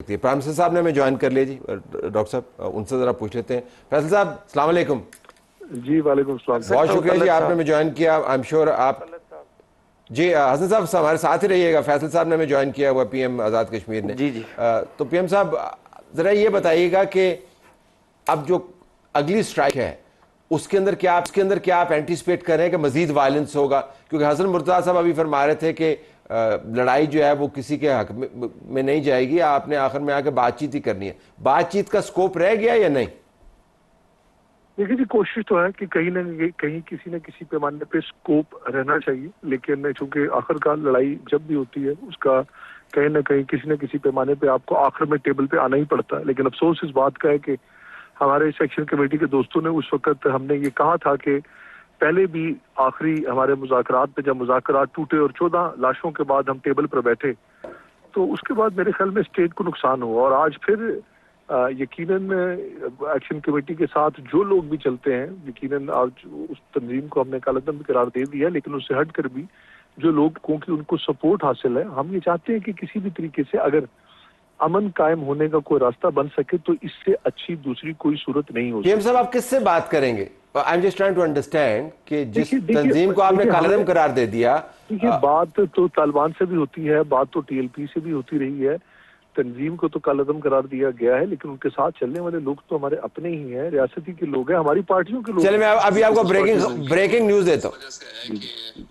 Prime صاحب نے ہمیں جوائن کر لیا جی. ڈاکٹر صاحب ان سے ذرا پوچھ لیتے ہیں. فیصل صاحب السلام علیکم. جی وعلیکم السلام. بہت شکریہ جی آپ نے ہمیں جوائن کیا. آئی ایم شیور آپ جی حسن صاحب ہمارے ساتھ ہی رہیے گا. فیصل صاحب نے ہمیں جوائن کیا ہوا پی ایم آزاد کشمیر نے. جی جی تو پی ایم صاحب ذرا یہ بتائیے گا کہ اب جو اگلی سٹرائک ہے اس کے اندر کیا آپ اینٹیسپیٹ کر رہے ہیں کہ مزید وائلنس ہوگا؟ کیونکہ حسن مرتضیٰ صاحب ابھی فرما رہے تھے کہ لڑائی جو ہے وہ کسی کے حق میں نہیں جائے گی, آپ نے آخر میں آ کے بات چیت ہی کرنی ہے. بات چیت کا سکوپ رہ گیا یا نہیں؟ دیکھیے جی کوشش تو ہے کہ کہیں نہ کہیں کسی نہ کسی پیمانے پہ سکوپ رہنا چاہیے, لیکن چونکہ آخر کار لڑائی جب بھی ہوتی ہے اس کا کہیں نہ کہیں کسی نہ کسی پیمانے پہ آپ کو آخر میں ٹیبل پہ آنا ہی پڑتا ہے. لیکن افسوس اس بات کا ہے کہ ہمارے سیکشن کمیٹی کے دوستوں نے اس وقت ہم نے یہ کہا تھا کہ پہلے بھی آخری ہمارے مذاکرات پہ جب مذاکرات ٹوٹے اور 14 لاشوں کے بعد ہم ٹیبل پر بیٹھے تو اس کے بعد میرے خیال میں اسٹیٹ کو نقصان ہوا, اور آج پھر یقیناً ایکشن کمیٹی کے ساتھ جو لوگ بھی چلتے ہیں یقیناً آج اس تنظیم کو ہم نے کالعدم بھی قرار دے دیا, لیکن اس سے ہٹ کر بھی جو لوگ کی ان کو سپورٹ حاصل ہے, ہم یہ چاہتے ہیں کہ کسی بھی طریقے سے اگر امن قائم ہونے کا کوئی راستہ بن سکے تو اس سے اچھی دوسری کوئی صورت نہیں ہو پی ایم سکتی. صاحب آپ کس سے بات کریں گے؟ I am just trying to understand کہ جس تنظیم کو آپ نے کالعدم قرار دے دیا. دیکھیے بات تو طالبان سے بھی ہوتی ہے, بات تو ٹی ایل پی سے بھی ہوتی رہی ہے, تنظیم کو تو کالعدم قرار دیا گیا ہے, لیکن ان کے ساتھ چلنے والے لوگ تو ہمارے اپنے ہی ہیں, ریاستی کے لوگ ہیں, ہماری پارٹیوں کے لوگ. چلے میں ابھی آپ کو بریکنگ نیوز دیتا ہوں.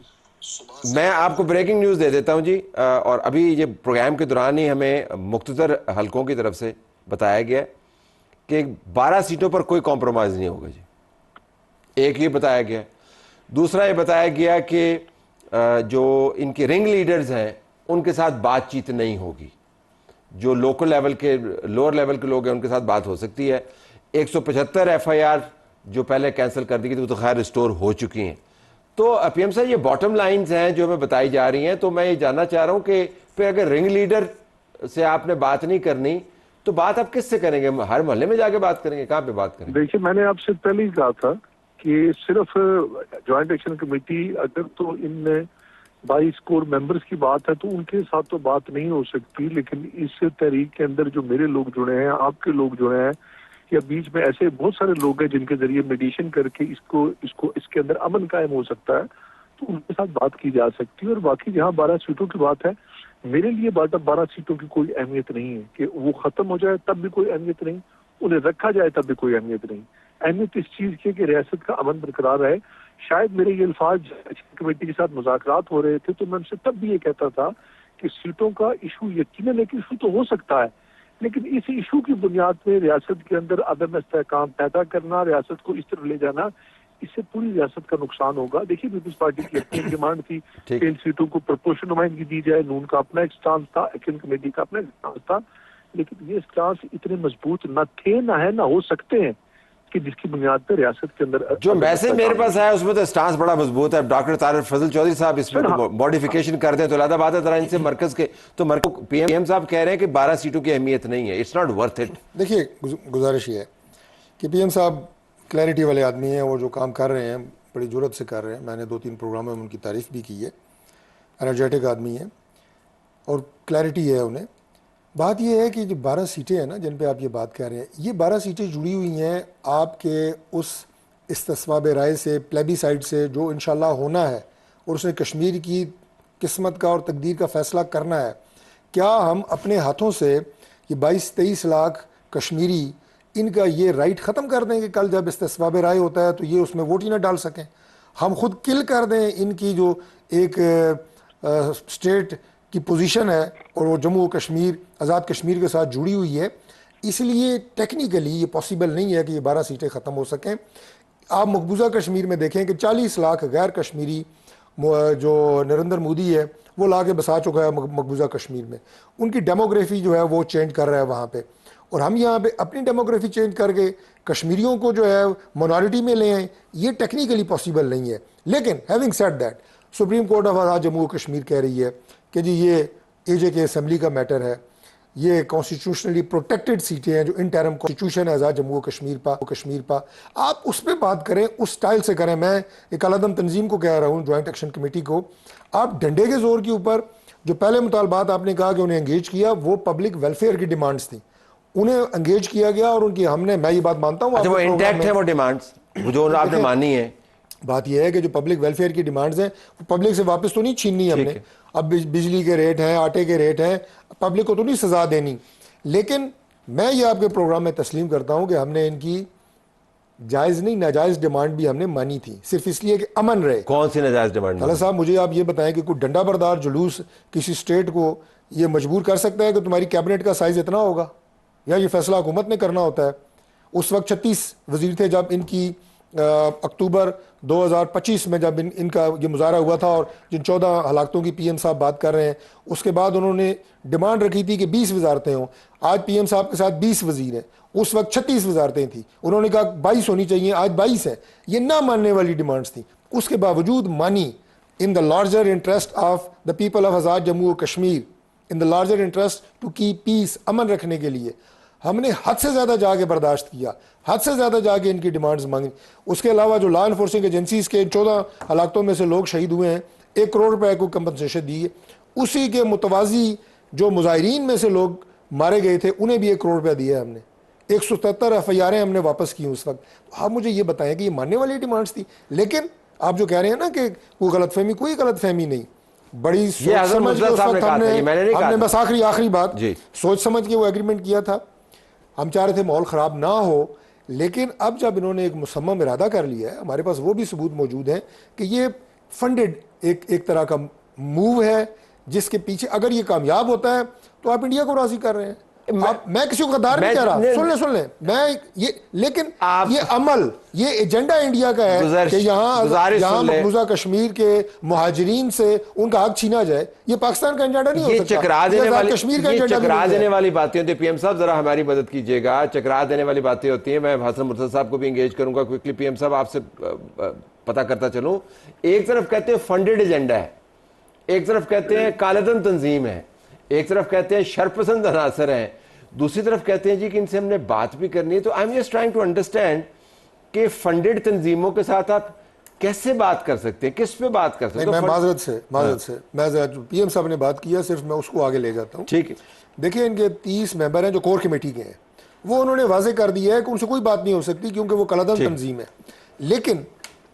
میں آپ کو بریکنگ نیوز دے دیتا ہوں جی, اور ابھی یہ پروگرام کے دوران ہی ہمیں مختصر حلقوں کی طرف سے بتایا گیا کہ 12 سیٹوں پر کوئی کمپرومائز نہیں ہوگا جی. ایک یہ بتایا گیا. دوسرا یہ بتایا گیا کہ جو ان کے رنگ لیڈرز ہیں ان کے ساتھ بات چیت نہیں ہوگی. جو لوکل لیول کے لوور لیول کے لوگ ہیں ان کے ساتھ بات ہو سکتی ہے. 175 ایف آئی آر جو پہلے کینسل کر دی گئی تھی وہ تو خیر ریسٹور ہو چکی ہیں. تو پی ایم صاحب یہ باٹم لائنز ہیں جو ہمیں بتائی جا رہی ہیں, تو میں یہ جاننا چاہ رہا ہوں کہ پھر اگر رنگ لیڈر سے آپ نے بات نہیں کرنی تو بات آپ کس سے کریں گے؟ ہر محلے میں جا کے بات کریں گے؟ کہاں پہ بات کریں گے؟ دیکھیے میں نے آپ سے پہلے ہی کہا تھا کہ صرف جوائنٹ ایکشن کمیٹی اگر تو ان 22 کور ممبرز کی بات ہے تو ان کے ساتھ تو بات نہیں ہو سکتی, لیکن اس تحریک کے اندر جو میرے لوگ جڑے ہیں, آپ کے لوگ جڑے ہیں, یا بیچ میں ایسے بہت سارے لوگ ہیں جن کے ذریعے میڈیشن کر کے اس کے اندر امن قائم ہو سکتا ہے, تو ان کے ساتھ بات کی جا سکتی ہے. اور باقی جہاں 12 سیٹوں کی بات ہے, میرے لیے 12 سیٹوں کی کوئی اہمیت نہیں ہے کہ وہ ختم ہو جائے تب بھی کوئی اہمیت نہیں, انہیں رکھا جائے تب بھی کوئی اہمیت نہیں. اہمیت اس چیز کی کہ ریاست کا امن برقرار رہے. شاید میرے یہ الفاظ کمیٹی کے ساتھ مذاکرات ہو رہے تھے تو میں ان سے تب بھی یہ کہتا تھا کہ سیٹوں کا ایشو یقیناً ایک ایشو تو ہو سکتا ہے, لیکن اس ایشو کی بنیاد پہ ریاست کے اندر عدم استحکام پیدا کرنا, ریاست کو اس طرف لے جانا, اس سے پوری ریاست کا نقصان ہوگا. دیکھیے پیپلز پارٹی کی اپنی ڈیمانڈ تھی کہ ان سیٹوں کو پرپورشن نمائندگی دی جائے, نون کا اپنا ایک سٹانس تھا, ایکشن کمیٹی کا اپنا ایک سٹانس تھا, لیکن یہ سٹانس اتنے مضبوط نہ تھے, نہ ہے, نہ ہو سکتے ہیں کہ جس کی بنیاد پہ ریاست کے اندر جو میسج میرے پاس آیا اس میں تو سٹانس بڑا مضبوط ہے. ڈاکٹر طارق فضل چودھری صاحب اس میں ماڈیفیکیشن کر دیں تو زیادہ بات ہے ذرا ان سے مرکز کے. تو پی ایم صاحب کہہ رہے ہیں کہ 12 سیٹوں کی اہمیت نہیں ہے, اٹس ناٹ ورتھ اٹ. دیکھیے گزارش یہ ہے کہ پی ایم صاحب کلیئرٹی والے آدمی ہیں, وہ جو کام کر رہے ہیں بڑی جرت سے کر رہے ہیں. میں نے 2-3 پروگراموں میں ان کی تعریف بھی کی ہے. انرجیٹک آدمی ہیں اور کلیئرٹی ہے انہیں. بات یہ ہے کہ جو 12 سیٹیں ہیں نا جن پہ آپ یہ بات کہہ رہے ہیں, یہ 12 سیٹیں جڑی ہوئی ہیں آپ کے اس استصواب رائے سے, پلیبی سائڈ سے, جو انشاءاللہ ہونا ہے, اور اس نے کشمیر کی قسمت کا اور تقدیر کا فیصلہ کرنا ہے. کیا ہم اپنے ہاتھوں سے یہ 22-23 لاکھ کشمیری ان کا یہ رائٹ ختم کر دیں کہ کل جب استصواب رائے ہوتا ہے تو یہ اس میں ووٹ ہی نہ ڈال سکیں؟ ہم خود کل کر دیں ان کی جو ایک اسٹیٹ کی پوزیشن ہے اور وہ جموں و کشمیر, آزاد کشمیر کے ساتھ جڑی ہوئی ہے. اس لیے ٹیکنیکلی یہ پاسبل نہیں ہے کہ یہ 12 سیٹیں ختم ہو سکیں. آپ مقبوضہ کشمیر میں دیکھیں کہ 40 لاکھ غیر کشمیری جو نریندر مودی ہے وہ لا کے بسا چکا ہے مقبوضہ کشمیر میں. ان کی ڈیموگرافی جو ہے وہ چینج کر رہا ہے وہاں پہ, اور ہم یہاں پہ اپنی ڈیموگرافی چینج کر کے کشمیریوں کو جو ہے مائنارٹی میں لے آئیں, یہ ٹیکنیکلی پاسبل نہیں ہے. لیکن having said that, supreme court of Azad Jammu و کشمیر کہہ رہی ہے کہ جی یہ اے جے کے اسمبلی کا میٹر ہے, یہ کانسٹیٹیوشنلی پروٹیکٹڈ سیٹیں ہیں جو انٹرم کانسٹیٹیوشن ہے آزاد جموں و کشمیر پا, آپ اس پہ بات کریں, اس سٹائل سے کریں. میں ایک علیحدہ تنظیم کو کہہ رہا ہوں, جوائنٹ ایکشن کمیٹی کو, آپ ڈنڈے کے زور کے اوپر جو پہلے مطالبات آپ نے کہا کہ انہیں انگیج کیا، وہ پبلک ویلفیئر کی ڈیمانڈز تھیں، انہیں انگیج کیا گیا اور ان کی ہم نے، میں یہ بات مانتا ہوں، اچھا وہ انٹیکٹ ہے وہ ڈیمانڈز جو آپ نے مانی ہے؟ بات یہ ہے کہ جو پبلک ویلفیئر کی ڈیمانڈز ہیں وہ پبلک سے واپس تو نہیں چھیننی ہم نے. اب بجلی کے ریٹ ہیں، آٹے کے ریٹ ہیں، پبلک کو تو نہیں سزا دینی. لیکن میں یہ آپ کے پروگرام میں تسلیم کرتا ہوں کہ ہم نے ان کی جائز نہیں ناجائز ڈیمانڈ بھی ہم نے مانی تھی، صرف اس لیے کہ امن رہے. کون سی ناجائز ڈیمانڈ؟ خالد صاحب مجھے آپ یہ بتائیں کہ کوئی ڈنڈا بردار جلوس کسی اسٹیٹ کو یہ مجبور کر سکتا ہے کہ تمہاری کیبنٹ کا سائز اتنا ہوگا، یا یہ فیصلہ حکومت نے کرنا ہوتا ہے؟ اس وقت 36 وزیر تھے جب ان کی اکتوبر 2025 میں جب ان کا یہ مظاہرہ ہوا تھا، اور جن 14 ہلاکتوں کی پی ایم صاحب بات کر رہے ہیں، اس کے بعد انہوں نے ڈیمانڈ رکھی تھی کہ 20 وزارتیں ہوں. آج پی ایم صاحب کے ساتھ 20 وزیر ہیں، اس وقت 36 وزارتیں تھیں، انہوں نے کہا 22 ہونی چاہیے، آج 22 ہیں. یہ نہ ماننے والی ڈیمانڈز تھیں، اس کے باوجود مانی. In the larger interest of the people of Azad Jammu و Kashmir, in the larger interest to keep peace, امن رکھنے کے لیے ہم نے حد سے زیادہ جا کے برداشت کیا، حد سے زیادہ جا کے ان کی ڈیمانڈز مانگی. اس کے علاوہ جو لا انفورسنگ ایجنسیز کے 14 ہلاکتوں میں سے لوگ شہید ہوئے ہیں، 1 کروڑ روپے کو کمپنسیشن دی ہے. اسی کے متوازی جو مظاہرین میں سے لوگ مارے گئے تھے انہیں بھی 1 کروڑ روپیہ دیا ہے ہم نے. 177 FIRیں ہم نے واپس کی اس وقت. آپ مجھے یہ بتائیں کہ یہ ماننے والی ڈیمانڈز تھی. لیکن آپ جو کہہ رہے ہیں نا کہ کوئی غلط فہمی، کوئی غلط فہمی نہیں، بڑی سوچ سمجھ کے اس وقت ہم نے بس آخری بات سوچ سمجھ کے وہ ایگریمنٹ کیا تھا. ہم چاہ رہے تھے ماحول خراب نہ ہو، لیکن اب جب انہوں نے ایک مصمم ارادہ کر لیا ہے، ہمارے پاس وہ بھی ثبوت موجود ہیں کہ یہ فنڈڈ ایک طرح کا موو ہے، جس کے پیچھے اگر یہ کامیاب ہوتا ہے تو آپ انڈیا کو راضی کر رہے ہیں. میں کسی کو غدار نہیں کہہ رہا، سن لیں میں یہ، لیکن یہ عمل، یہ ایجنڈا انڈیا کا ہے کہ یہاں مقبوضہ کشمیر کے مہاجرین سے ان کا حق چھینا جائے. یہ پاکستان کا ایجنڈا نہیں ہو سکتا، کشمیر کا ایجنڈا. چکرا دینے والی باتیں ہوتی ہیں. پی ایم صاحب ذرا ہماری مدد کیجیے گا. چکرا دینے والی باتیں ہوتی ہیں. میں حسن مرتضیٰ صاحب کو بھی انگیج کروں گا کوئکلی. پی ایم صاحب آپ سے پتہ کرتا چلوں، ایک طرف کہتے ہیں فنڈڈ ایجنڈا ہے، ایک طرف کہتے ہیں کالعدم تنظیم ہے، ایک طرف کہتے ہیں شرپسند عناصر ہیں، دوسری طرف کہتے ہیں جی کہ ان سے ہم نے بات بھی کرنی ہے. تو I am just trying to understand کہ فنڈڈ تنظیموں کے ساتھ آپ کیسے بات کر سکتے ہیں، کس پہ بات کر سکتے ہیں؟ میں معذرت سے میں پی ایم صاحب نے بات کیا، صرف میں اس کو آگے لے جاتا ہوں. ٹھیک ہے. دیکھیں ان کے 30 ممبر ہیں جو کور کمیٹی کے ہیں، وہ انہوں نے واضح کر دیا ہے کہ ان سے کوئی بات نہیں ہو سکتی کیونکہ وہ کالعدم تنظیم ہے. لیکن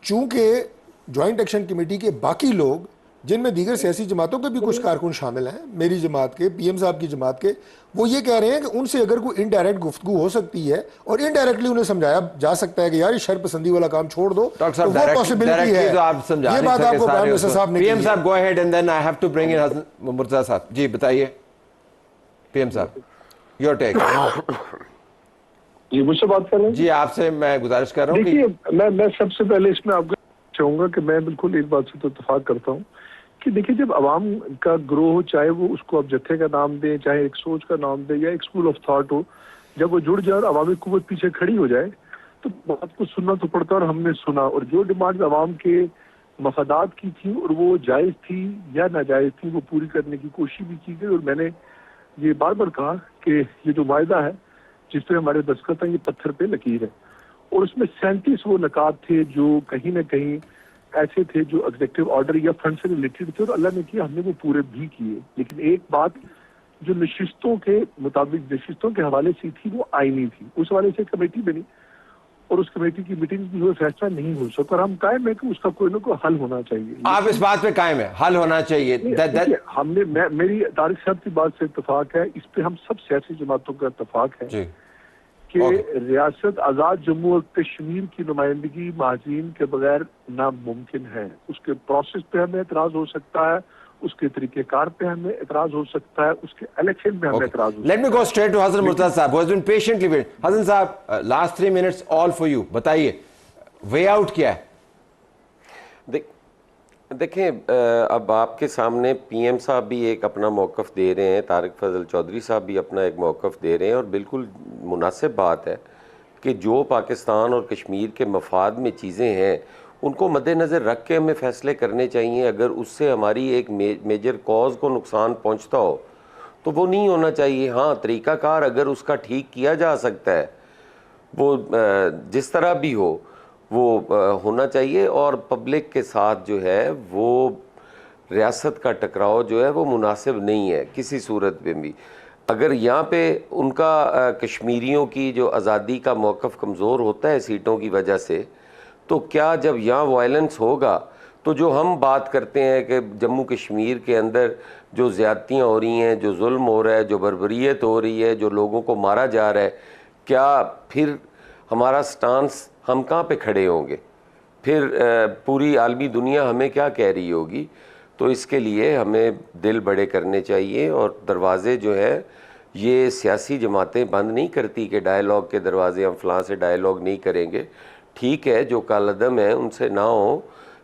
چونکہ جوائنٹ ایکشن کمیٹی کے باقی لوگ، جن میں دیگر سیاسی جماعتوں کے بھی کچھ کارکن شامل ہیں، میری جماعت کے، پی ایم صاحب کی جماعت کے، وہ یہ کہہ رہے ہیں کہ ان سے اگر کوئی انڈائریکٹ گفتگو ہو سکتی ہے اور انڈائریکٹلی انہیں سمجھایا جا سکتا ہے کہ یار یہ شر پسندی والا کام چھوڑ دو، تو وہ پاسبلٹی ہے. یہ بات آپ کو پرائم منسٹر صاحب نے کی ہے. پی ایم صاحب go ahead and then I have to bring in Hasan Murtaza صاحب. جی بتائیے پی ایم صاحب، یور ٹیک. جی مجھ سے بات کر رہے ہیں؟ جی آپ سے میں گزارش کر رہا ہوں. دیکھیے میں سب سے پہلے اس میں آپ کو چاہوں گا کہ میں بالکل ایک بات سے تو اتفاق کرتا ہوں کہ دیکھیے جب عوام کا گروہ، چاہے وہ اس کو اب جتھے کا نام دیں، چاہے ایک سوچ کا نام دیں یا ایک اسکول آف تھاٹ ہو، جب وہ جڑ جائے اور عوامی قوت پیچھے کھڑی ہو جائے تو بات کو سننا تو پڑتا ہے. اور ہم نے سنا، اور جو ڈیمانڈ عوام کے مفادات کی تھی اور وہ جائز تھی یا ناجائز تھی، وہ پوری کرنے کی کوشش بھی کی گئی. اور میں نے یہ بار بار کہا کہ یہ جو معاہدہ ہے جس پہ ہمارے دستخط ہیں، یہ پتھر پہ لکیر ہے. اور اس میں 37 وہ نکات تھے جو کہیں نہ کہیں ایسے تھے جو ایگزیکٹو آرڈر یا فنڈ سے ریلیٹڈ تھے، اور اللہ نے کیا، ہم نے وہ پورے بھی کیے. لیکن ایک بات جو نشستوں کے مطابق، نشستوں کے حوالے سے تھی، وہ آئینی تھی. اس حوالے سے کمیٹی بنی اور اس کمیٹی کی میٹنگ بھی ہوئے، فیصلہ نہیں ہو سکا. اور ہم قائم ہے کہ اس کا کوئی نہ کوئی حل ہونا چاہیے. آپ اس بات پہ قائم ہے حل ہونا چاہیے؟ ہم نے، میری طارق صاحب کی بات سے اتفاق ہے، اس پہ ہم سب سیاسی جماعتوں کا اتفاق ہے کہ ریاست آزاد جموں اور کشمیر کی نمائندگی مہاجرین کے بغیر ناممکن ہے. اس کے پروسیس پہ ہمیں اعتراض ہو سکتا ہے، اس کے طریقہ کار پہ ہمیں اعتراض ہو سکتا ہے، اس کے الیکشن پہ ہمیں اعتراض ہو سکتا ہے. Let me go straight to حسن مرتضیٰ صاحب who has been patiently waiting. حسن صاحب last 3 minutes all for you. بتائیے وے آؤٹ کیا ہے؟ دیکھیں اب آپ کے سامنے پی ایم صاحب بھی ایک اپنا موقف دے رہے ہیں، طارق فضل چودھری صاحب بھی اپنا ایک موقف دے رہے ہیں، اور بالکل مناسب بات ہے کہ جو پاکستان اور کشمیر کے مفاد میں چیزیں ہیں ان کو مد نظر رکھ کے ہمیں فیصلے کرنے چاہیے. اگر اس سے ہماری ایک میجر کاز کو نقصان پہنچتا ہو تو وہ نہیں ہونا چاہیے. ہاں طریقہ کار اگر اس کا ٹھیک کیا جا سکتا ہے، وہ جس طرح بھی ہو وہ ہونا چاہیے. اور پبلک کے ساتھ جو ہے وہ ریاست کا ٹکراؤ جو ہے وہ مناسب نہیں ہے کسی صورت میں بھی. اگر یہاں پہ ان کا کشمیریوں کی جو آزادی کا موقف کمزور ہوتا ہے سیٹوں کی وجہ سے, تو کیا جب یہاں وائلنس ہوگا تو جو ہم بات کرتے ہیں کہ جموں کشمیر کے اندر جو زیادتیاں ہو رہی ہیں, جو ظلم ہو رہا ہے, جو بربریت ہو رہی ہے, جو لوگوں کو مارا جا رہا ہے, کیا پھر ہمارا سٹانس ہم کہاں پہ کھڑے ہوں گے؟ پھر پوری عالمی دنیا ہمیں کیا کہہ رہی ہوگی؟ تو اس کے لیے ہمیں دل بڑے کرنے چاہیے, اور دروازے جو ہے یہ سیاسی جماعتیں بند نہیں کرتی کہ ڈائیلاگ کے دروازے ہم فلاں سے ڈائیلاگ نہیں کریں گے. ٹھیک ہے, جو کالعدم ہے ان سے نہ ہو,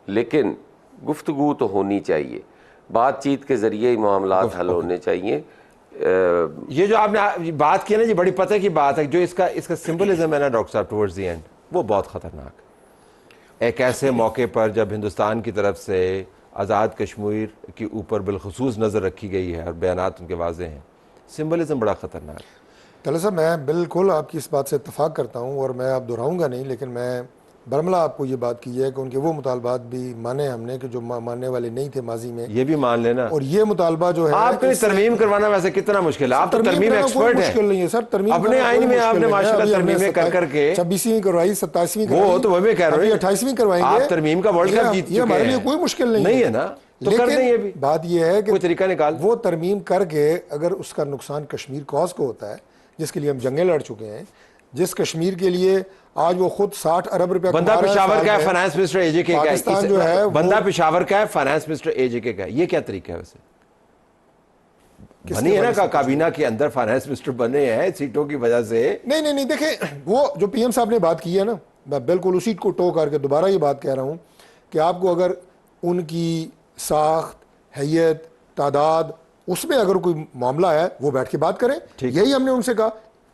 لیکن گفتگو تو ہونی چاہیے, بات چیت کے ذریعے ہی معاملات حل ہونے چاہیے. یہ جو آپ نے بات کی نا جی, بڑی پتہ کی بات ہے. جو اس کا سمبلزم ہے نا ڈاکٹر صاحب ٹورڈز دی اینڈ, وہ بہت خطرناک ہے. ایک ایسے موقع پر جب ہندوستان کی طرف سے آزاد کشمیر کے اوپر بالخصوص نظر رکھی گئی ہے اور بیانات ان کے واضح ہیں, سمبلزم بڑا خطرناک ہے. طلعت صاحب میں بالکل آپ کی اس بات سے اتفاق کرتا ہوں, اور میں اب دہراؤں گا نہیں, لیکن میں برملا آپ کو یہ بات کی ہے کہ ان کے وہ مطالبات بھی مانے ہم نے کہ جو ماننے والے نہیں تھے ماضی میں, یہ بھی مان لینا. اور یہ مطالبہ جو ہے آپ کے لیے ترمیم کروانا ویسے کتنا مشکل ہے, آپ تو ترمیم ایکسپرٹ ہیں. مشکل نہیں ہے سر, ترمیم اپنے آئین میں آپ نے ماشاءاللہ ترمیمیں کر کے 26ویں کروائی, 27ویں کروائی, وہ تو وہ بھی کہہ رہے ہیں 28ویں کروائیں گے. آپ ترمیم کا ورلڈ کپ جیت چکے ہیں, یہ ہمارے لیے کوئی مشکل نہیں ہے نا, تو کر دیں. یہ بھی بات یہ ہے کہ کوئی طریقہ نکال, وہ ترمیم کر کے اگر اس کا نقصان کشمیر کاز کو ہوتا ہے, جس کے لیے ہم جنگیں لڑ چکے ہیں, جس کشمیر کے لیے آج وہ خود 60 ارب روپے بندہ پشاور کا ہے, فائنانس منسٹر اے جے کے کا پاکستان جو ہے, بندہ پشاور کا ہے, فائنانس منسٹر اے جے کے کا ہے. یہ کیا طریقہ ہے ویسے؟ بنی ہے نا کابینہ کے اندر فائنانس منسٹر بنے ہیں سیٹوں کی وجہ سے. نہیں دیکھیں, وہ جو پی ایم صاحب نے بات کی ہے نا, میں بالکل اسی کو ٹو کر کے دوبارہ یہ بات کہہ رہا ہوں کہ آپ کو اگر ان کی ساخت, حیت, تعداد, اس میں اگر کوئی معاملہ ہے وہ بیٹھ کے بات کریں. یہی ہم نے ان سے کہا.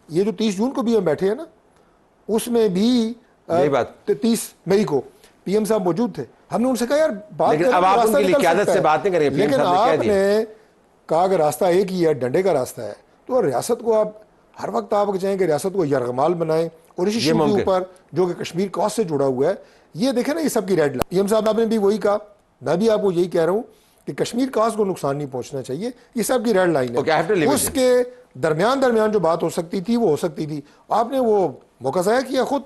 یہ جو 30 جون کو بھی ہم بیٹھے ہیں نا, اس میں بھی 30 مئی کو پی ایم صاحب موجود تھے. ہم نے ان سے کہا یار بات لیکن اب آپ ان کی قیادت سے بات نہیں کریں گے, لیکن آپ نے کہا اگر راستہ ایک ہی ہے, ڈنڈے کا راستہ ہے, تو ریاست کو آپ ہر وقت آپ چاہیں کہ ریاست کو یرغمال بنائیں, اور اسی ایشو کے اوپر جو کہ کشمیر کاز سے جڑا ہوا ہے, یہ دیکھیں نا, یہ سب کی ریڈ لائن. پی ایم صاحب نے بھی وہی کہا, میں بھی آپ کو یہی کہہ رہا ہوں کہ کشمیر کاز کو نقصان نہیں پہنچنا چاہیے, یہ سب کی ریڈ لائن ہے. اس کے درمیان جو بات ہو سکتی تھی وہ ہو سکتی تھی. آپ نے وہ موقع ضائع کیا خود,